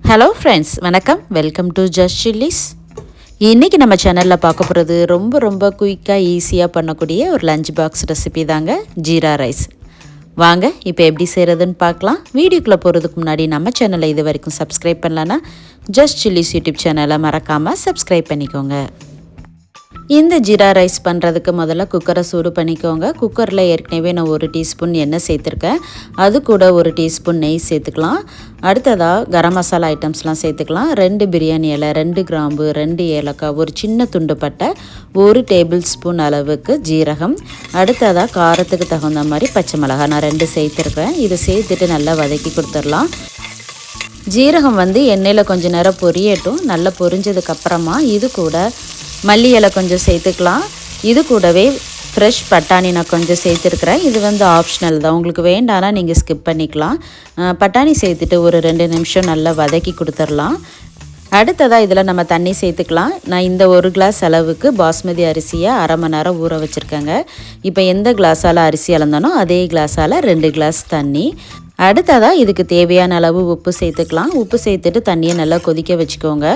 Hello friends, வணக்கம். Welcome to just chillies. இன்றைக்கி நம்ம சேனலில் பார்க்க போகிறது ரொம்ப குயிக்காக ஈஸியாக பண்ணக்கூடிய ஒரு லஞ்ச் பாக்ஸ் ரெசிபி தாங்க, ஜீரா ரைஸ். வாங்க இப்போ எப்படி செய்கிறதுன்னு பார்க்கலாம். வீடியோக்குள்ளே போகிறதுக்கு முன்னாடி நம்ம சேனலை இது வரைக்கும் சப்ஸ்கிரைப் பண்ணலன்னா ஜஸ்ட் சில்லிஸ் யூடியூப் சேனலை மறக்காமல் சப்ஸ்கிரைப் பண்ணிக்கோங்க. இந்த ஜீரா ரைஸ் பண்ணுறதுக்கு முதல்ல குக்கரை சூடு பண்ணிக்கோங்க. குக்கரில் ஏற்கனவே நான் 1 டீஸ்பூன் எண்ணெய் சேர்த்துருக்கேன். அது கூட 1 டீஸ்பூன் நெய் சேர்த்துக்கலாம். அடுத்ததாக கரம் மசாலா ஐட்டம்ஸ்லாம் சேர்த்துக்கலாம். 2 பிரியாணி இலை, 2 கிராம்பு, 2 ஏலக்காய், ஒரு சின்ன துண்டு பட்டை, 1 டேபிள் ஸ்பூன் அளவுக்கு ஜீரகம், அடுத்ததாக காரத்துக்கு தகுந்த மாதிரி பச்சை மிளகாய் நான் 2 சேர்த்துருக்கேன். இதை சேர்த்துட்டு நல்லா வதக்கி கொடுத்துடலாம். ஜீரகம் எண்ணெயில் கொஞ்சம் நேரம் பொரியட்டும். நல்லா பொரிஞ்சதுக்கப்புறமா இது கூட மல்லி இலை கொஞ்சம் சேர்த்துக்கலாம். இது கூடவே ஃப்ரெஷ் பட்டாணி நான் கொஞ்சம் சேர்த்துருக்குறேன். இது ஆப்ஷனல் தான், உங்களுக்கு வேண்டானா நீங்கள் ஸ்கிப் பண்ணிக்கலாம். பட்டாணி சேர்த்துட்டு ஒரு 2 நிமிஷம் நல்லா வதக்கி கொடுத்துடலாம். அடுத்ததாக இதில் நம்ம தண்ணி சேர்த்துக்கலாம். நான் இந்த 1 கிளாஸ் அளவுக்கு பாஸ்மதி அரிசியை அரை மணி நேரம் ஊற வச்சுருக்கேங்க. இப்போ எந்த கிளாஸால் அரிசி அளந்தானோ அதே கிளாஸால் 2 கிளாஸ் தண்ணி. அடுத்ததாக இதுக்கு தேவையான அளவு உப்பு சேர்த்துக்கலாம். உப்பு சேர்த்துட்டு தண்ணியை நல்லா கொதிக்க வச்சுக்கோங்க.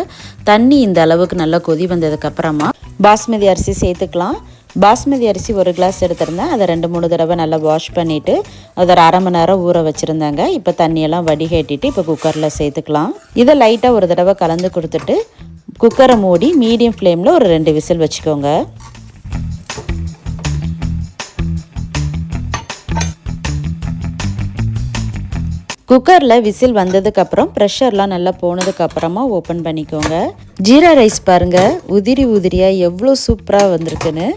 தண்ணி இந்த அளவுக்கு நல்லா கொதி வந்ததுக்கப்புறமா பாஸ்மதி அரிசி சேர்த்துக்கலாம். பாஸ்மதி அரிசி 1 கிளாஸ் எடுத்திருந்தேன். அதை 2-3 தடவை நல்லா வாஷ் பண்ணிவிட்டு அதை ஒரு அரை மணி நேரம் ஊற வச்சுருந்தாங்க. இப்போ தண்ணியெல்லாம் வடிகட்டிட்டு இப்போ குக்கரில் சேர்த்துக்கலாம். இதை லைட்டாக ஒரு தடவை கலந்து கொடுத்துட்டு குக்கரை மூடி மீடியம் ஃப்ளேமில் ஒரு 2 விசில் வச்சுக்கோங்க. குக்கரில் விசில் வந்ததுக்கப்புறம் ப்ரெஷர்லாம் நல்லா போனதுக்கப்புறமா ஓப்பன் பண்ணிக்கோங்க. ஜீரா ரைஸ் பாருங்கள், உதிரியாக எவ்வளோ சூப்பராக வந்திருக்குன்னு.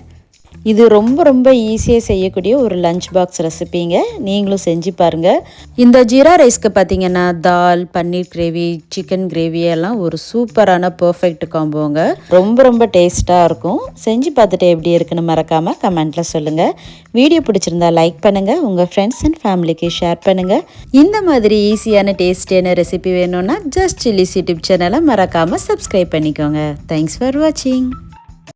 இது ரொம்ப ஈஸியாக செய்யக்கூடிய ஒரு லஞ்ச் பாக்ஸ் ரெசிபிங்க. நீங்களும் செஞ்சு பாருங்கள். இந்த ஜீரா ரைஸ்க்கு பார்த்திங்கன்னா தால், பன்னீர் கிரேவி, சிக்கன் கிரேவி எல்லாம் ஒரு சூப்பரான பர்ஃபெக்ட் காம்போங்க. ரொம்ப டேஸ்ட்டாக இருக்கும். செஞ்சு பார்த்துட்டு எப்படி இருக்குன்னு மறக்காமல் கமெண்ட்டில் சொல்லுங்கள். வீடியோ பிடிச்சிருந்தா லைக் பண்ணுங்கள். உங்கள் ஃப்ரெண்ட்ஸ் அண்ட் ஃபேமிலிக்கு ஷேர் பண்ணுங்கள். இந்த மாதிரி ஈஸியான டேஸ்டியான ரெசிபி வேணும்னா ஜஸ்ட் சில்லிஸ் யூடியூப் சேனலை மறக்காமல் சப்ஸ்கிரைப் பண்ணிக்கோங்க. தேங்க்ஸ் ஃபார் வாட்சிங்.